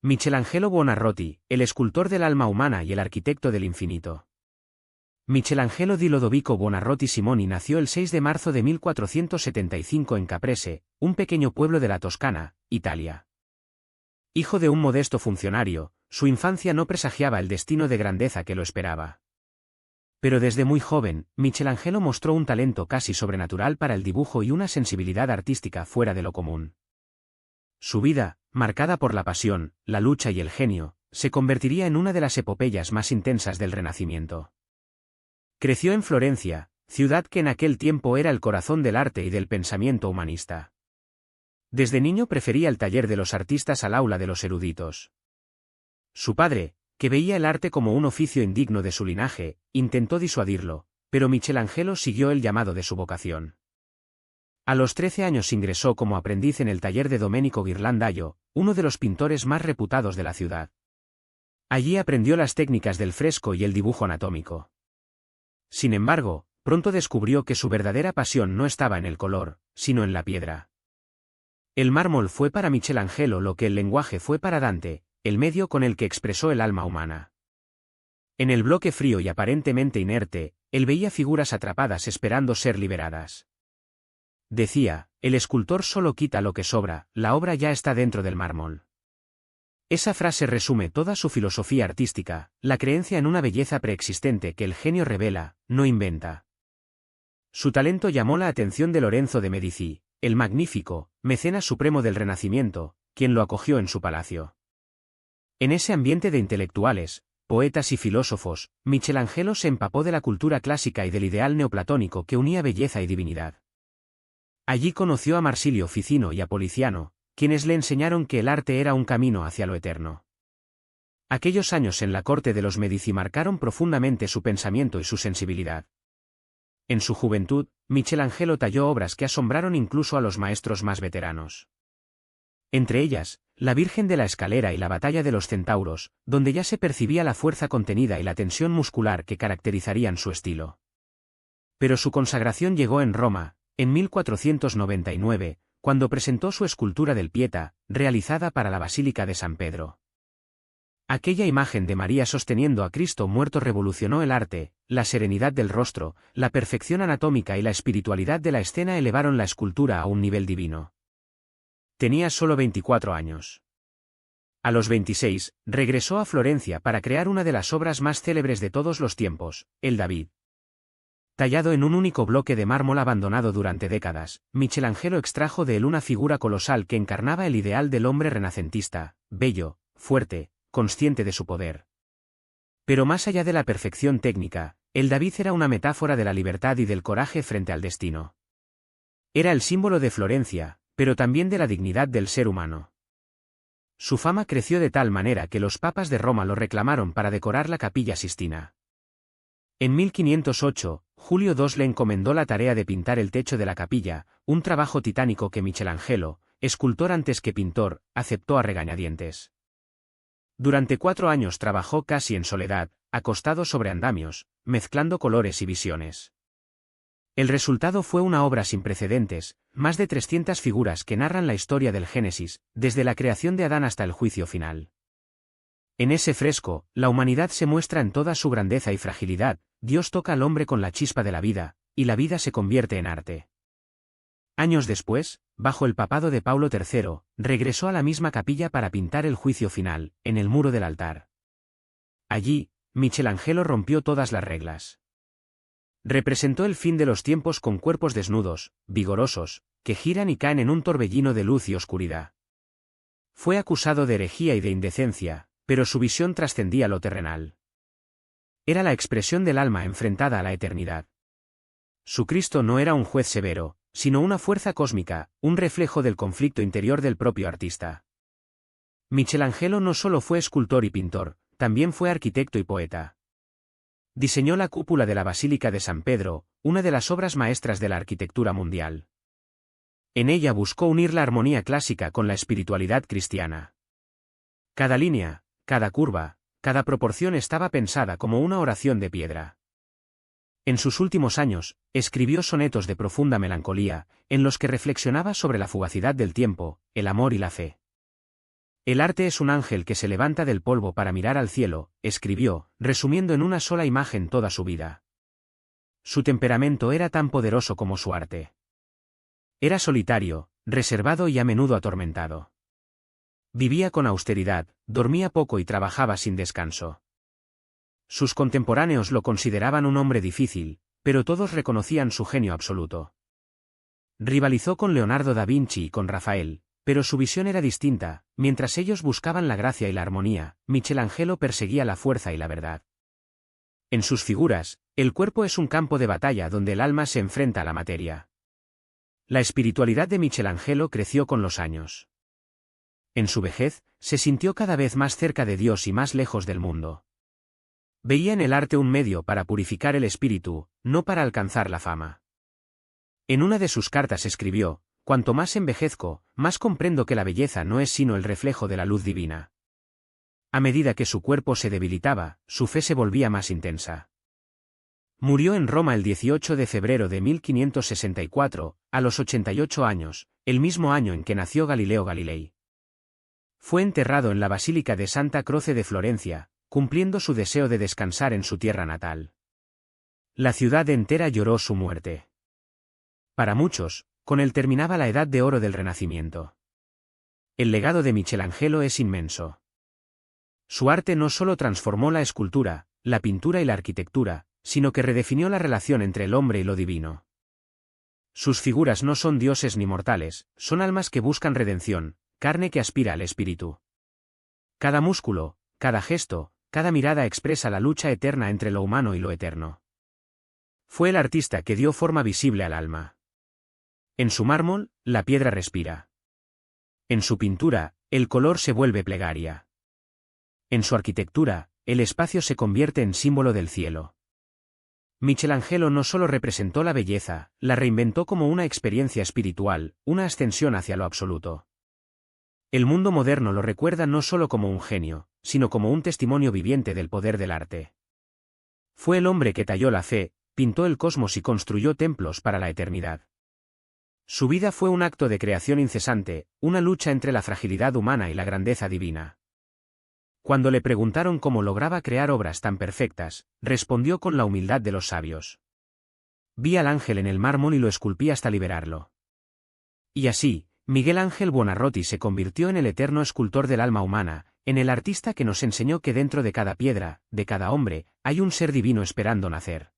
Michelangelo Buonarroti, el escultor del alma humana y el arquitecto del infinito. Michelangelo di Lodovico Buonarroti Simoni nació el 6 de marzo de 1475 en Caprese, un pequeño pueblo de la Toscana, Italia. Hijo de un modesto funcionario, su infancia no presagiaba el destino de grandeza que lo esperaba. Pero desde muy joven, Michelangelo mostró un talento casi sobrenatural para el dibujo y una sensibilidad artística fuera de lo común. Su vida, marcada por la pasión, la lucha y el genio, se convertiría en una de las epopeyas más intensas del Renacimiento. Creció en Florencia, ciudad que en aquel tiempo era el corazón del arte y del pensamiento humanista. Desde niño prefería el taller de los artistas al aula de los eruditos. Su padre, que veía el arte como un oficio indigno de su linaje, intentó disuadirlo, pero Michelangelo siguió el llamado de su vocación. A los 13 años ingresó como aprendiz en el taller de Domenico Ghirlandaio, uno de los pintores más reputados de la ciudad. Allí aprendió las técnicas del fresco y el dibujo anatómico. Sin embargo, pronto descubrió que su verdadera pasión no estaba en el color, sino en la piedra. El mármol fue para Michelangelo lo que el lenguaje fue para Dante, el medio con el que expresó el alma humana. En el bloque frío y aparentemente inerte, él veía figuras atrapadas esperando ser liberadas. Decía, el escultor solo quita lo que sobra, la obra ya está dentro del mármol. Esa frase resume toda su filosofía artística, la creencia en una belleza preexistente que el genio revela, no inventa. Su talento llamó la atención de Lorenzo de Medici, el magnífico, mecenas supremo del Renacimiento, quien lo acogió en su palacio. En ese ambiente de intelectuales, poetas y filósofos, Michelangelo se empapó de la cultura clásica y del ideal neoplatónico que unía belleza y divinidad. Allí conoció a Marsilio Ficino y a Poliziano, quienes le enseñaron que el arte era un camino hacia lo eterno. Aquellos años en la corte de los Medici marcaron profundamente su pensamiento y su sensibilidad. En su juventud, Michelangelo talló obras que asombraron incluso a los maestros más veteranos. Entre ellas, La Virgen de la Escalera y la Batalla de los Centauros, donde ya se percibía la fuerza contenida y la tensión muscular que caracterizarían su estilo. Pero su consagración llegó en Roma, en 1499, cuando presentó su escultura del Pieta, realizada para la Basílica de San Pedro. Aquella imagen de María sosteniendo a Cristo muerto revolucionó el arte, la serenidad del rostro, la perfección anatómica y la espiritualidad de la escena elevaron la escultura a un nivel divino. Tenía solo 24 años. A los 26, regresó a Florencia para crear una de las obras más célebres de todos los tiempos, el David. Tallado en un único bloque de mármol abandonado durante décadas, Michelangelo extrajo de él una figura colosal que encarnaba el ideal del hombre renacentista, bello, fuerte, consciente de su poder. Pero más allá de la perfección técnica, el David era una metáfora de la libertad y del coraje frente al destino. Era el símbolo de Florencia, pero también de la dignidad del ser humano. Su fama creció de tal manera que los papas de Roma lo reclamaron para decorar la Capilla Sistina. En 1508, Julio II le encomendó la tarea de pintar el techo de la capilla, un trabajo titánico que Michelangelo, escultor antes que pintor, aceptó a regañadientes. Durante 4 años trabajó casi en soledad, acostado sobre andamios, mezclando colores y visiones. El resultado fue una obra sin precedentes, más de 300 figuras que narran la historia del Génesis, desde la creación de Adán hasta el juicio final. En ese fresco, la humanidad se muestra en toda su grandeza y fragilidad, Dios toca al hombre con la chispa de la vida, y la vida se convierte en arte. Años después, bajo el papado de Paulo III, regresó a la misma capilla para pintar el juicio final, en el muro del altar. Allí, Michelangelo rompió todas las reglas. Representó el fin de los tiempos con cuerpos desnudos, vigorosos, que giran y caen en un torbellino de luz y oscuridad. Fue acusado de herejía y de indecencia, pero su visión trascendía lo terrenal. Era la expresión del alma enfrentada a la eternidad. Su Cristo no era un juez severo, sino una fuerza cósmica, un reflejo del conflicto interior del propio artista. Michelangelo no solo fue escultor y pintor, también fue arquitecto y poeta. Diseñó la cúpula de la Basílica de San Pedro, una de las obras maestras de la arquitectura mundial. En ella buscó unir la armonía clásica con la espiritualidad cristiana. Cada línea, cada curva, cada proporción estaba pensada como una oración de piedra. En sus últimos años, escribió sonetos de profunda melancolía, en los que reflexionaba sobre la fugacidad del tiempo, el amor y la fe. El arte es un ángel que se levanta del polvo para mirar al cielo, escribió, resumiendo en una sola imagen toda su vida. Su temperamento era tan poderoso como su arte. Era solitario, reservado y a menudo atormentado. Vivía con austeridad, dormía poco y trabajaba sin descanso. Sus contemporáneos lo consideraban un hombre difícil, pero todos reconocían su genio absoluto. Rivalizó con Leonardo da Vinci y con Rafael, pero su visión era distinta. Mientras ellos buscaban la gracia y la armonía, Michelangelo perseguía la fuerza y la verdad. En sus figuras, el cuerpo es un campo de batalla donde el alma se enfrenta a la materia. La espiritualidad de Michelangelo creció con los años. En su vejez, se sintió cada vez más cerca de Dios y más lejos del mundo. Veía en el arte un medio para purificar el espíritu, no para alcanzar la fama. En una de sus cartas escribió: «Cuanto más envejezco, más comprendo que la belleza no es sino el reflejo de la luz divina». A medida que su cuerpo se debilitaba, su fe se volvía más intensa. Murió en Roma el 18 de febrero de 1564, a los 88 años, el mismo año en que nació Galileo Galilei. Fue enterrado en la Basílica de Santa Croce de Florencia, cumpliendo su deseo de descansar en su tierra natal. La ciudad entera lloró su muerte. Para muchos, con él terminaba la edad de oro del Renacimiento. El legado de Michelangelo es inmenso. Su arte no solo transformó la escultura, la pintura y la arquitectura, sino que redefinió la relación entre el hombre y lo divino. Sus figuras no son dioses ni mortales, son almas que buscan redención, carne que aspira al espíritu. Cada músculo, cada gesto, cada mirada expresa la lucha eterna entre lo humano y lo eterno. Fue el artista que dio forma visible al alma. En su mármol, la piedra respira. En su pintura, el color se vuelve plegaria. En su arquitectura, el espacio se convierte en símbolo del cielo. Michelangelo no solo representó la belleza, la reinventó como una experiencia espiritual, una ascensión hacia lo absoluto. El mundo moderno lo recuerda no solo como un genio, sino como un testimonio viviente del poder del arte. Fue el hombre que talló la fe, pintó el cosmos y construyó templos para la eternidad. Su vida fue un acto de creación incesante, una lucha entre la fragilidad humana y la grandeza divina. Cuando le preguntaron cómo lograba crear obras tan perfectas, respondió con la humildad de los sabios. Vi al ángel en el mármol y lo esculpí hasta liberarlo. Y así, Miguel Ángel Buonarroti se convirtió en el eterno escultor del alma humana, en el artista que nos enseñó que dentro de cada piedra, de cada hombre, hay un ser divino esperando nacer.